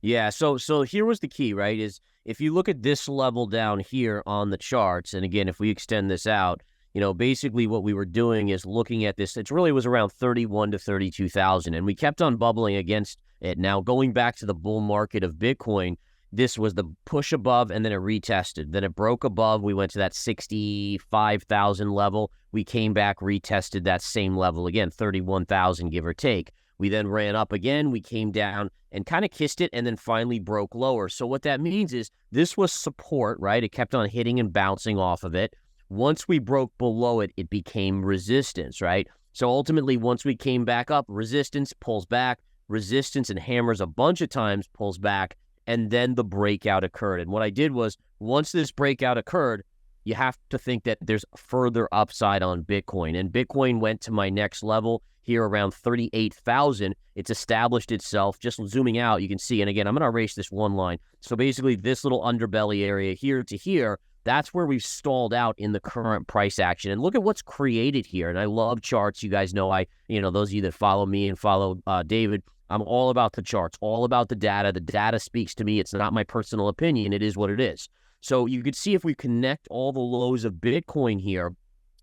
Yeah, so here was the key, right? Is if you look at this level down here on the charts, and again, if we extend this out, basically what we were doing is looking at this. It really was around 31 to 32,000, and we kept on bubbling against it. Now, going back to the bull market of Bitcoin, this was the push above, and then it retested. Then it broke above. We went to that 65,000 level. We came back, retested that same level again, 31,000, give or take. We then ran up again. We came down and kind of kissed it and then finally broke lower. So what that means is this was support, right? It kept on hitting and bouncing off of it. Once we broke below it, it became resistance, right? So ultimately, once we came back up, resistance pulls back, resistance and hammers a bunch of times, pulls back, and then the breakout occurred. And what I did was, once this breakout occurred, you have to think that there's further upside on Bitcoin. And Bitcoin went to my next level here around 38,000. It's established itself. Just zooming out, you can see, and again, I'm going to erase this one line. So basically this little underbelly area here to here, that's where we've stalled out in the current price action. And look at what's created here. And I love charts. You guys know those of you that follow me and follow David, I'm all about the charts, all about the data. The data speaks to me. It's not my personal opinion. It is what it is. So you could see if we connect all the lows of Bitcoin here,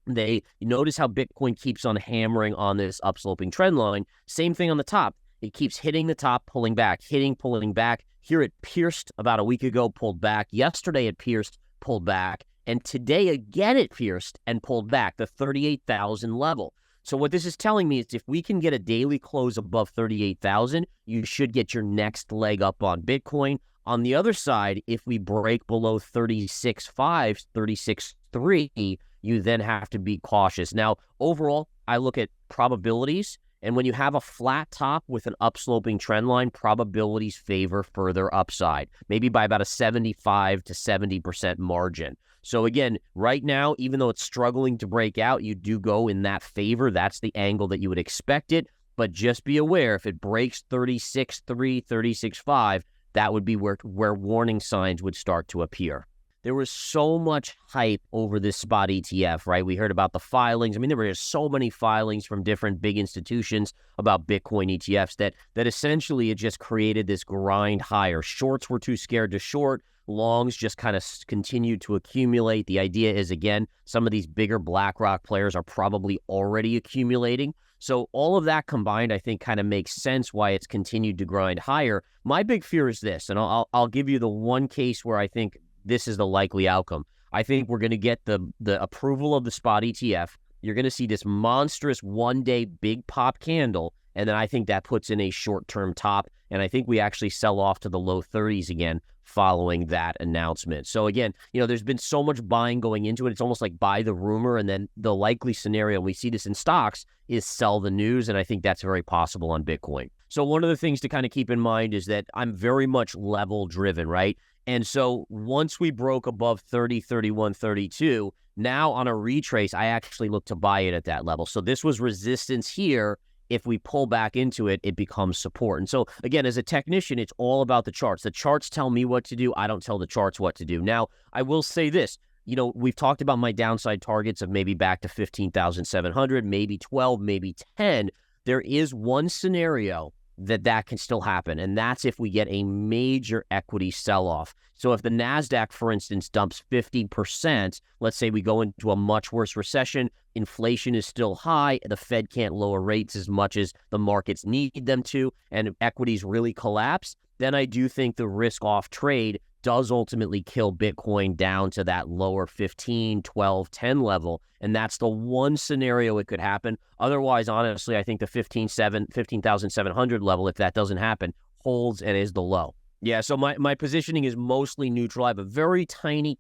you notice how Bitcoin keeps on hammering on this upsloping trend line. Same thing on the top. It keeps hitting the top, pulling back, pulling back. Here it pierced about a week ago, pulled back. Yesterday it pierced, pulled back. And today again it pierced and pulled back, the 38,000 level. So what this is telling me is if we can get a daily close above 38,000, you should get your next leg up on Bitcoin. On the other side, if we break below 36.5, 36.3, you then have to be cautious. Now, overall, I look at probabilities, and when you have a flat top with an upsloping trend line, probabilities favor further upside, maybe by about a 75 to 70% margin. So again, right now, even though it's struggling to break out, you do go in that favor. That's the angle that you would expect it. But just be aware, if it breaks 36.3, 36.5, that would be where warning signs would start to appear. There was so much hype over this spot ETF, right? We heard about the filings. I mean, there were just so many filings from different big institutions about Bitcoin ETFs that essentially it just created this grind higher. Shorts were too scared to short. Longs just kind of continued to accumulate. The idea is, again, some of these bigger BlackRock players are probably already accumulating. So all of that combined, I think, kind of makes sense why it's continued to grind higher. My big fear is this, and I'll give you the one case where I think this is the likely outcome. I think we're going to get the approval of the spot ETF. You're going to see this monstrous one-day big pop candle, and then I think that puts in a short-term top, and I think we actually sell off to the low 30s again following that announcement. So again, there's been so much buying going into it. It's almost like buy the rumor, and then the likely scenario, and we see this in stocks, is sell the news, and I think that's very possible on Bitcoin. So one of the things to kind of keep in mind is that I'm very much level driven, right? And so once we broke above 30, 31, 32, now on a retrace, I actually look to buy it at that level. So this was resistance here. If we pull back into it, it becomes support. And so again, as a technician, it's all about the charts. The charts tell me what to do. I don't tell the charts what to do. Now, I will say this, we've talked about my downside targets of maybe back to 15,700, maybe 12, maybe 10. There is one scenario that can still happen, and that's if we get a major equity sell-off. So if the NASDAQ, for instance, dumps 50%, let's say we go into a much worse recession, inflation is still high, the Fed can't lower rates as much as the markets need them to, and equities really collapse, then I do think the risk-off trade does ultimately kill Bitcoin down to that lower 15, 12, 10 level. And that's the one scenario it could happen. Otherwise, honestly, I think the 15,700 level, if that doesn't happen, holds and is the low. Yeah, so my positioning is mostly neutral. I have a very tiny,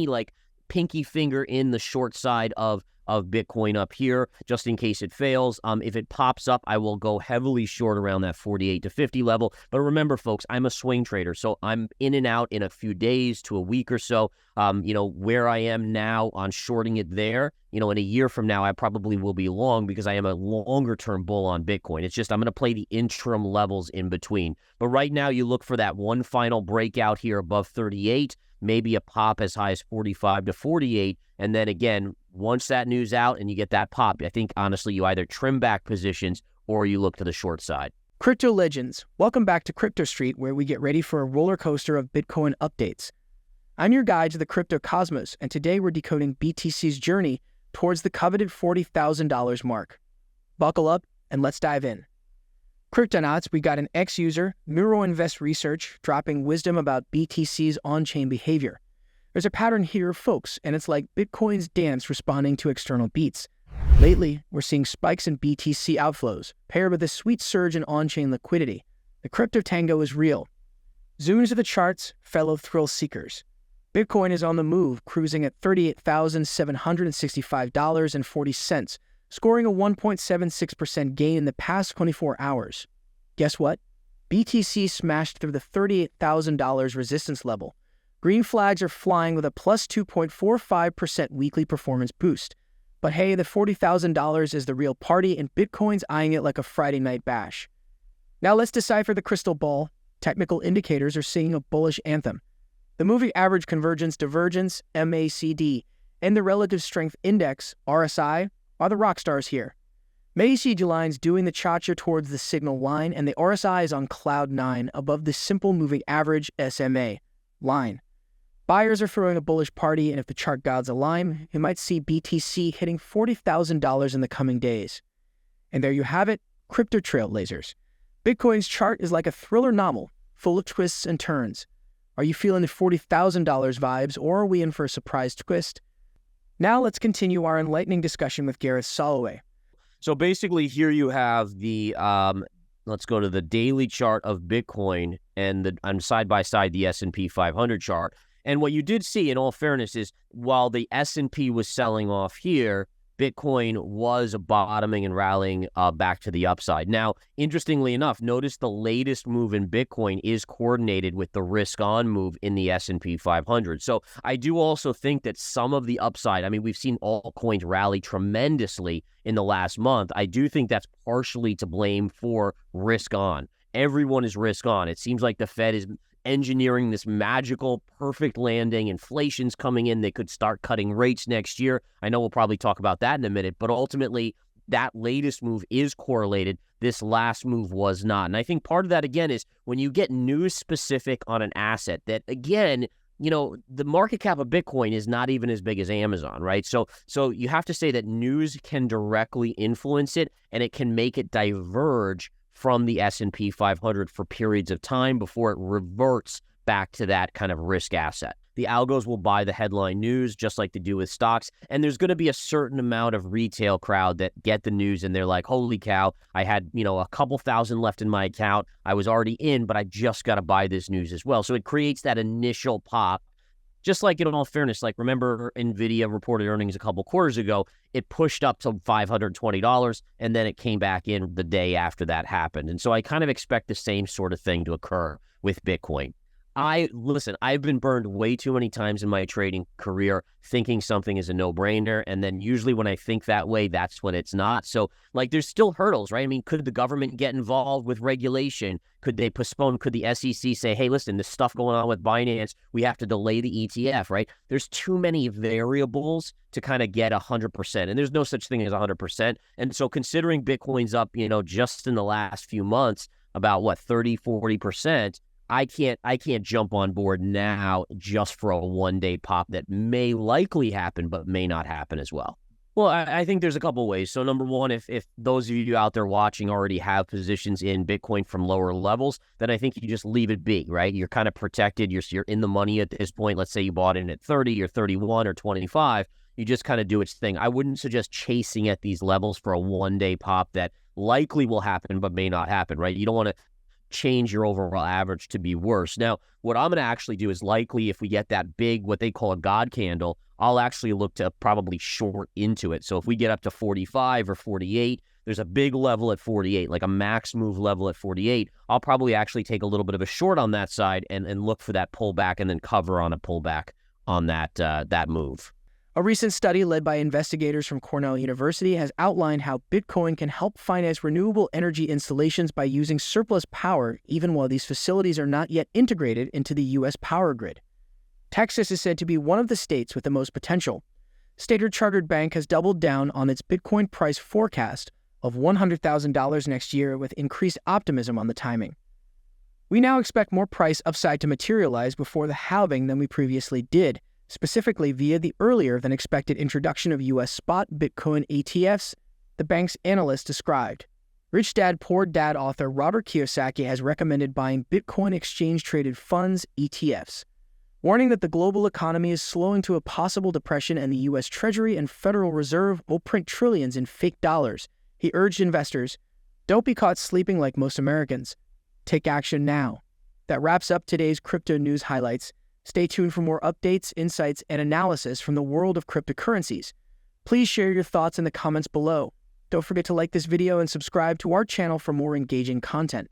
like pinky finger in the short side of Bitcoin up here, just in case it fails. If it pops up, I will go heavily short around that 48 to 50 level. But remember, folks, I'm a swing trader, so I'm in and out in a few days to a week or so. Where I am now on shorting it there, in a year from now, I probably will be long because I am a longer-term bull on Bitcoin. It's just I'm going to play the interim levels in between. But right now, you look for that one final breakout here above 38, maybe a pop as high as 45 to 48, and then again, once that news out and you get that pop, I think honestly you either trim back positions or you look to the short side. Crypto legends, welcome back to Crypto Street, where we get ready for a roller coaster of Bitcoin updates. I'm your guide to the crypto cosmos, and today we're decoding BTC's journey towards the coveted $40,000 mark. Buckle up and let's dive in. Cryptonauts, we got an ex-user, NeuroInvest Research, dropping wisdom about BTC's on-chain behavior. There's a pattern here, folks, and it's like Bitcoin's dance responding to external beats. Lately, we're seeing spikes in BTC outflows, paired with a sweet surge in on-chain liquidity. The crypto tango is real. Zoom into the charts, fellow thrill seekers. Bitcoin is on the move, cruising at $38,765.40, scoring a 1.76% gain in the past 24 hours. Guess what? BTC smashed through the $38,000 resistance level. Green flags are flying with a plus 2.45% weekly performance boost. But hey, the $40,000 is the real party, and Bitcoin's eyeing it like a Friday night bash. Now let's decipher the crystal ball. Technical indicators are singing a bullish anthem. The moving average convergence divergence, MACD, and the relative strength index, RSI, are the rock stars here. MACD line's doing the cha-cha towards the signal line, and the RSI is on cloud 9 above the simple moving average, SMA, line. Buyers are throwing a bullish party, and if the chart gods align, you might see BTC hitting $40,000 in the coming days. And there you have it, crypto trailblazers. Bitcoin's chart is like a thriller novel, full of twists and turns. Are you feeling the $40,000 vibes, or are we in for a surprise twist? Now let's continue our enlightening discussion with Gareth Soloway. So basically here you have the, let's go to the daily chart of Bitcoin and side by side the S&P 500 chart. And what you did see, in all fairness, is while the S&P was selling off here, Bitcoin was bottoming and rallying back to the upside. Now, interestingly enough, notice the latest move in Bitcoin is coordinated with the risk-on move in the S&P 500. So I do also think that some of the upside, I mean, we've seen altcoins rally tremendously in the last month. I do think that's partially to blame for risk-on. Everyone is risk-on. It seems like the Fed is engineering this magical, perfect landing. Inflation's coming in. They could start cutting rates next year. I know we'll probably talk about that in a minute, but ultimately, that latest move is correlated. This last move was not. And I think part of that, again, is when you get news specific on an asset that, again, you know, the market cap of Bitcoin is not even as big as Amazon, right? So you have to say that news can directly influence it, and it can make it diverge from the S&P 500 for periods of time before it reverts back to that kind of risk asset. The algos will buy the headline news just like they do with stocks, and there's going to be a certain amount of retail crowd that get the news and they're like, holy cow, I had, a couple thousand left in my account. I was already in, but I just got to buy this news as well. So it creates that initial pop. Just like in all fairness, like remember NVIDIA reported earnings a couple quarters ago, it pushed up to $520 and then it came back in the day after that happened. And so I kind of expect the same sort of thing to occur with Bitcoin. Listen, I've been burned way too many times in my trading career thinking something is a no-brainer. And then usually when I think that way, that's when it's not. So like there's still hurdles, right? I mean, could the government get involved with regulation? Could they postpone? Could the SEC say, hey, listen, this stuff going on with Binance, we have to delay the ETF, right? There's too many variables to kind of get 100%. And there's no such thing as 100%. And so considering Bitcoin's up, just in the last few months, about 30-40%, I can't jump on board now just for a one-day pop that may likely happen, but may not happen as well. Well, I think there's a couple ways. So number one, if those of you out there watching already have positions in Bitcoin from lower levels, then I think you just leave it be, right? You're kind of protected. You're in the money at this point. Let's say you bought in at 30 or 31 or 25. You just kind of do its thing. I wouldn't suggest chasing at these levels for a one-day pop that likely will happen, but may not happen, right? You don't want to change your overall average to be worse. Now, what I'm going to actually do is likely if we get that big, what they call a God candle, I'll actually look to probably short into it. So if we get up to 45 or 48, there's a big level at 48, like a max move level at 48. I'll probably actually take a little bit of a short on that side and look for that pullback and then cover on a pullback on that move. A recent study led by investigators from Cornell University has outlined how Bitcoin can help finance renewable energy installations by using surplus power, even while these facilities are not yet integrated into the U.S. power grid. Texas is said to be one of the states with the most potential. Standard Chartered Bank has doubled down on its Bitcoin price forecast, of $100,000 next year with increased optimism on the timing. We now expect more price upside to materialize before the halving than we previously did, specifically via the earlier than expected introduction of U.S. spot Bitcoin ETFs, the bank's analyst described. Rich Dad Poor Dad author Robert Kiyosaki has recommended buying Bitcoin exchange-traded funds ETFs, warning that the global economy is slowing to a possible depression and the U.S. Treasury and Federal Reserve will print trillions in fake dollars. He urged investors, don't be caught sleeping like most Americans. Take action now. That wraps up today's crypto news highlights. Stay tuned for more updates, insights, and analysis from the world of cryptocurrencies. Please share your thoughts in the comments below. Don't forget to like this video and subscribe to our channel for more engaging content.